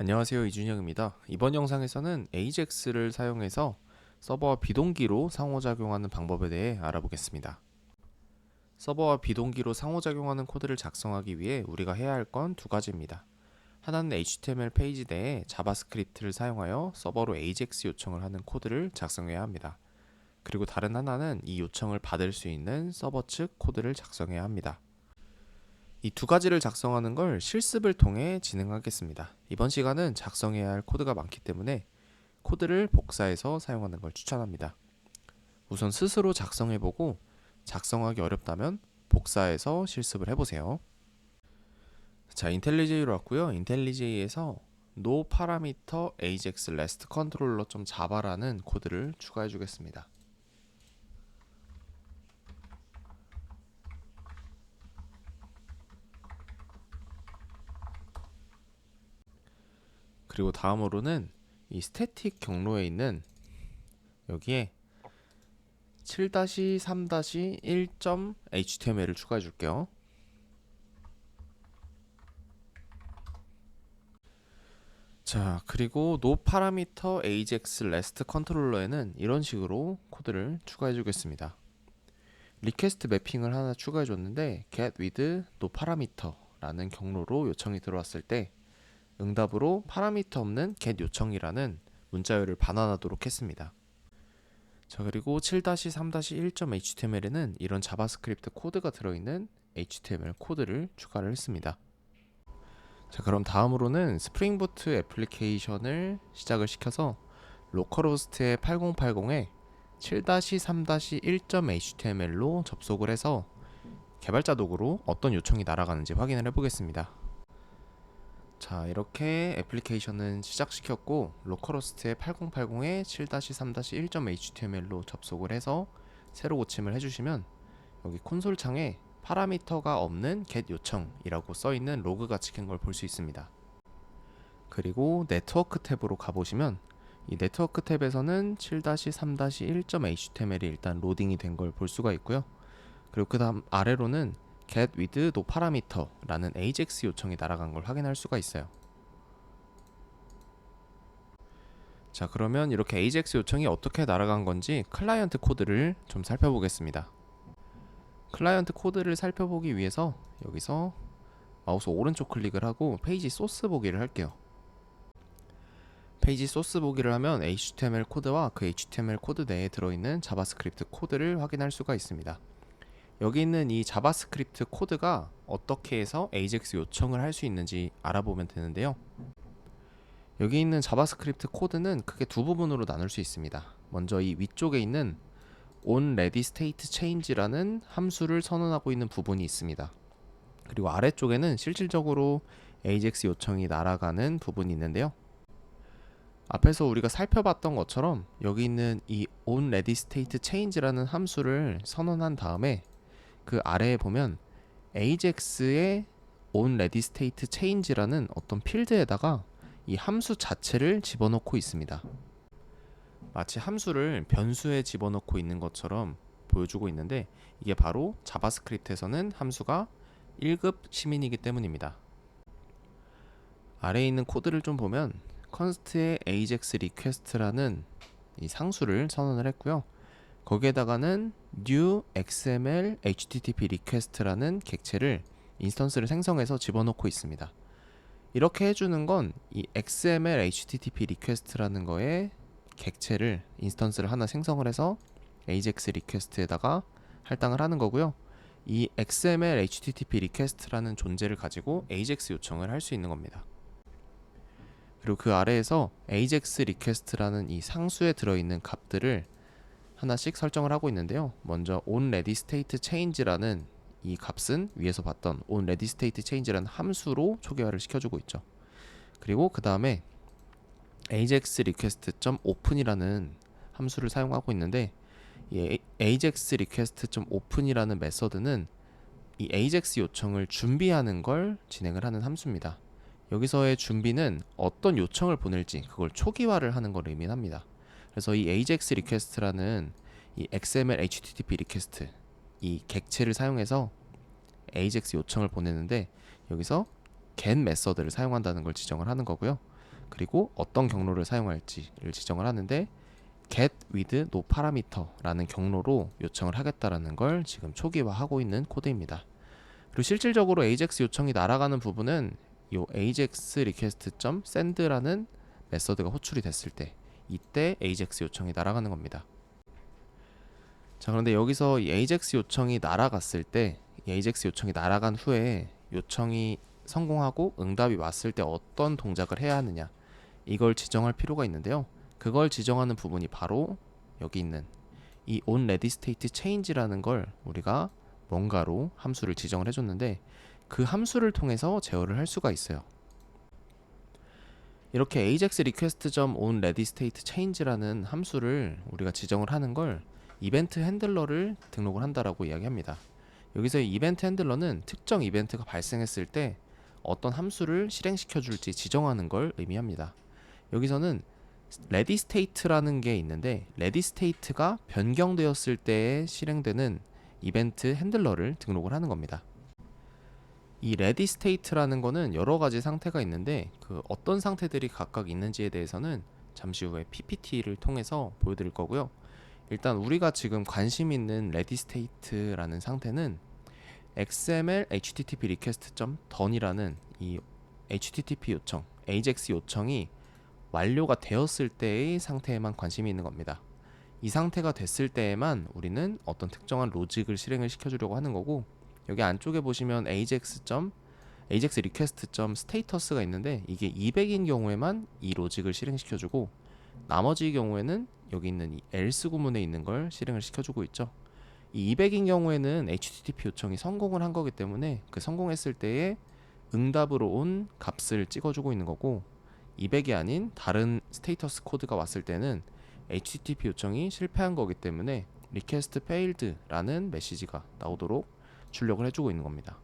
안녕하세요, 이준영입니다. 이번 영상에서는 AJAX를 사용해서 서버와 비동기로 상호작용하는 방법에 대해 알아보겠습니다. 서버와 비동기로 상호작용하는 코드를 작성하기 위해 우리가 해야 할 건 두 가지입니다. 하나는 HTML 페이지 내에 자바스크립트를 사용하여 서버로 AJAX 요청을 하는 코드를 작성해야 합니다. 그리고 다른 하나는 이 요청을 받을 수 있는 서버 측 코드를 작성해야 합니다. 이 두 가지를 작성하는 걸 실습을 통해 진행하겠습니다. 이번 시간은 작성해야 할 코드가 많기 때문에 코드를 복사해서 사용하는 걸 추천합니다. 우선 스스로 작성해보고 작성하기 어렵다면 복사해서 실습을 해보세요. 자, 인텔리제이로 왔고요. 인텔리제이에서 no parameter ajax rest controller.java라는 코드를 추가해 주겠습니다. 그리고 다음으로는 이 스태틱 경로에 있는 여기에 7-3-1.html을 추가해 줄게요. 자, 그리고 no parameter ajax rest controller에는 이런 식으로 코드를 추가해 주겠습니다. 리퀘스트 매핑을 하나 추가해 줬는데 get with no parameter 라는 경로로 요청이 들어왔을 때 응답으로 파라미터 없는 get 요청이라는 문자열을 반환하도록 했습니다. 자, 그리고 7-3-1.html에는 이런 자바스크립트 코드가 들어있는 HTML 코드를 추가를 했습니다. 자, 그럼 다음으로는 스프링 부트 애플리케이션을 시작을 시켜서 로컬호스트의 8080에 7-3-1.html로 접속을 해서 개발자 도구로 어떤 요청이 날아가는지 확인을 해보겠습니다. 자, 이렇게 애플리케이션은 시작시켰고 로컬호스트의 8080에 7-3-1.html로 접속을 해서 새로 고침을 해주시면 여기 콘솔 창에 파라미터가 없는 get 요청이라고 써있는 로그가 찍힌 걸 볼 수 있습니다. 그리고 네트워크 탭으로 가보시면 이 네트워크 탭에서는 7-3-1.html이 일단 로딩이 된 걸 볼 수가 있고요. 그리고 그 다음 아래로는 get with no parameter 라는 ajax 요청이 날아간 걸 확인할 수가 있어요. 자, 그러면 이렇게 ajax 요청이 어떻게 날아간 건지 클라이언트 코드를 좀 살펴보겠습니다. 클라이언트 코드를 살펴보기 위해서 여기서 마우스 오른쪽 클릭을 하고 페이지 소스 보기를 할게요. 페이지 소스 보기를 하면 HTML 코드와 그 HTML 코드 내에 들어있는 자바스크립트 코드를 확인할 수가 있습니다. 여기 있는 이 자바스크립트 코드가 어떻게 해서 AJAX 요청을 할 수 있는지 알아보면 되는데요. 여기 있는 자바스크립트 코드는 크게 두 부분으로 나눌 수 있습니다. 먼저 이 위쪽에 있는 onReadyStateChange라는 함수를 선언하고 있는 부분이 있습니다. 그리고 아래쪽에는 실질적으로 AJAX 요청이 날아가는 부분이 있는데요. 앞에서 우리가 살펴봤던 것처럼 여기 있는 이 onReadyStateChange라는 함수를 선언한 다음에 그 아래에 보면 AJAX의 onReadyStateChange라는 어떤 필드에다가 이 함수 자체를 집어넣고 있습니다. 마치 함수를 변수에 집어넣고 있는 것처럼 보여주고 있는데 이게 바로 자바스크립트에서는 함수가 1급 시민이기 때문입니다. 아래에 있는 코드를 좀 보면 const의 ajax request라는 이 상수를 선언을 했고요. 거기에다가는 new xml http request라는 객체를 인스턴스를 생성해서 집어넣고 있습니다. 이렇게 해주는 건 이 xml http request라는 거에 객체를 인스턴스를 하나 생성을 해서 ajax request에다가 할당을 하는 거고요. 이 xml http request라는 존재를 가지고 ajax 요청을 할 수 있는 겁니다. 그리고 그 아래에서 ajax request라는 이 상수에 들어있는 값들을 하나씩 설정을 하고 있는데요. 먼저 onReadyStateChange라는 이 값은 위에서 봤던 onReadyStateChange라는 함수로 초기화를 시켜주고 있죠. 그리고 그 다음에 ajaxRequest.open이라는 함수를 사용하고 있는데 이 ajaxRequest.open이라는 메서드는 이 ajax 요청을 준비하는 걸 진행을 하는 함수입니다. 여기서의 준비는 어떤 요청을 보낼지 그걸 초기화를 하는 걸 의미합니다. 그래서 이 ajax request라는 이 xml http request 이 객체를 사용해서 ajax 요청을 보내는데 여기서 get 메서드를 사용한다는 걸 지정을 하는 거고요. 그리고 어떤 경로를 사용할지를 지정을 하는데 get with no parameter라는 경로로 요청을 하겠다라는 걸 지금 초기화하고 있는 코드입니다. 그리고 실질적으로 AJAX 요청이 날아가는 부분은 이 AJAX request.send라는 메서드가 호출이 됐을 때 이때 AJAX 요청이 날아가는 겁니다. 자, 그런데 여기서 이 AJAX 요청이 날아갔을 때 이 AJAX 요청이 날아간 후에 요청이 성공하고 응답이 왔을 때 어떤 동작을 해야 하느냐 이걸 지정할 필요가 있는데요. 그걸 지정하는 부분이 바로 여기 있는 이 onReadyStateChange라는 걸 우리가 뭔가로 함수를 지정을 해줬는데 그 함수를 통해서 제어를 할 수가 있어요. 이렇게 ajax request.onReadyStateChange라는 함수를 우리가 지정을 하는 걸 이벤트 핸들러를 등록을 한다라고 이야기합니다. 여기서 이 이벤트 핸들러는 특정 이벤트가 발생했을 때 어떤 함수를 실행시켜 줄지 지정하는 걸 의미합니다. 여기서는 readystate라는 게 있는데 readystate가 변경되었을 때에 실행되는 이벤트 핸들러를 등록을 하는 겁니다. 이 readystate라는 거는 여러 가지 상태가 있는데 그 어떤 상태들이 각각 있는지에 대해서는 잠시 후에 PPT를 통해서 보여드릴 거고요. 일단 우리가 지금 관심 있는 readystate라는 상태는 xml http request.done이라는 이 http 요청, ajax 요청이 완료가 되었을 때의 상태에만 관심이 있는 겁니다. 이 상태가 됐을 때에만 우리는 어떤 특정한 로직을 실행을 시켜주려고 하는 거고 여기 안쪽에 보시면 ajax request.status가 있는데 이게 200인 경우에만 이 로직을 실행시켜주고 나머지 경우에는 여기 있는 이 else 구문에 있는 걸 실행을 시켜주고 있죠. 이 200인 경우에는 http 요청이 성공을 한 거기 때문에 그 성공했을 때에 응답으로 온 값을 찍어주고 있는 거고 200이 아닌 다른 스테이터스 코드가 왔을 때는 http 요청이 실패한 거기 때문에 request failed라는 메시지가 나오도록 출력을 해주고 있는 겁니다.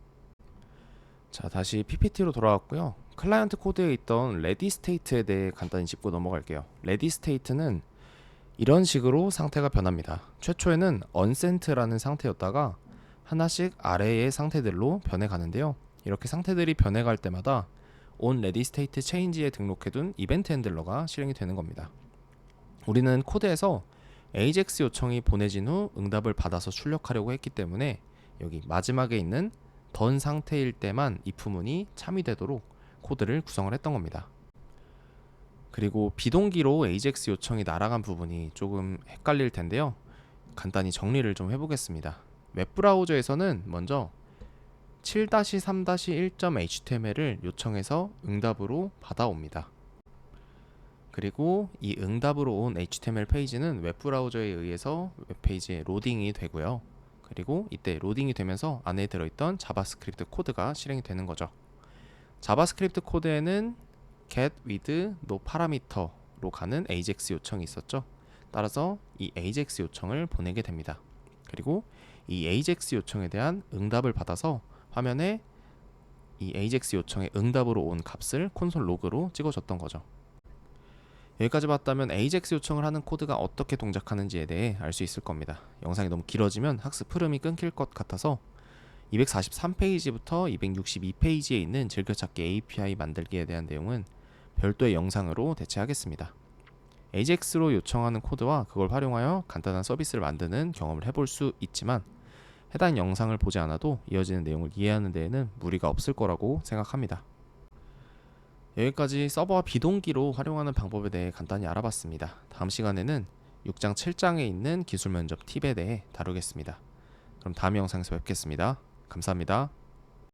자, 다시 PPT로 돌아왔고요. 클라이언트 코드에 있던 ready state에 대해 간단히 짚고 넘어갈게요. ready state는 이런 식으로 상태가 변합니다. 최초에는 unsent라는 상태였다가 하나씩 아래의 상태들로 변해가는데요. 이렇게 상태들이 변해갈 때마다 onReadyStateChange에 등록해둔 이벤트 핸들러가 실행이 되는 겁니다. 우리는 코드에서 AJAX 요청이 보내진 후 응답을 받아서 출력하려고 했기 때문에 여기 마지막에 있는 done 상태일 때만 if문이 참여되도록 코드를 구성을 했던 겁니다. 그리고 비동기로 AJAX 요청이 날아간 부분이 조금 헷갈릴 텐데요. 간단히 정리를 좀 해보겠습니다. 웹브라우저에서는 먼저 7-3-1.html을 요청해서 응답으로 받아옵니다. 그리고 이 응답으로 온 HTML 페이지는 웹브라우저에 의해서 웹페이지에 로딩이 되고요. 그리고 이때 로딩이 되면서 안에 들어있던 자바스크립트 코드가 실행이 되는 거죠. 자바스크립트 코드에는 get with no parameter로 가는 AJAX 요청이 있었죠. 따라서 이 AJAX 요청을 보내게 됩니다. 그리고 이 AJAX 요청에 대한 응답을 받아서 화면에 이 AJAX 요청의 응답으로 온 값을 콘솔 로그로 찍어줬던 거죠. 여기까지 봤다면 AJAX 요청을 하는 코드가 어떻게 동작하는지에 대해 알 수 있을 겁니다. 영상이 너무 길어지면 학습 흐름이 끊길 것 같아서 243페이지부터 262페이지에 있는 즐겨찾기 API 만들기에 대한 내용은 별도의 영상으로 대체하겠습니다. AJAX로 요청하는 코드와 그걸 활용하여 간단한 서비스를 만드는 경험을 해볼 수 있지만 해당 영상을 보지 않아도 이어지는 내용을 이해하는 데에는 무리가 없을 거라고 생각합니다. 여기까지 서버와 비동기로 활용하는 방법에 대해 간단히 알아봤습니다. 다음 시간에는 6장 7장에 있는 기술 면접 팁에 대해 다루겠습니다. 그럼 다음 영상에서 뵙겠습니다. 감사합니다.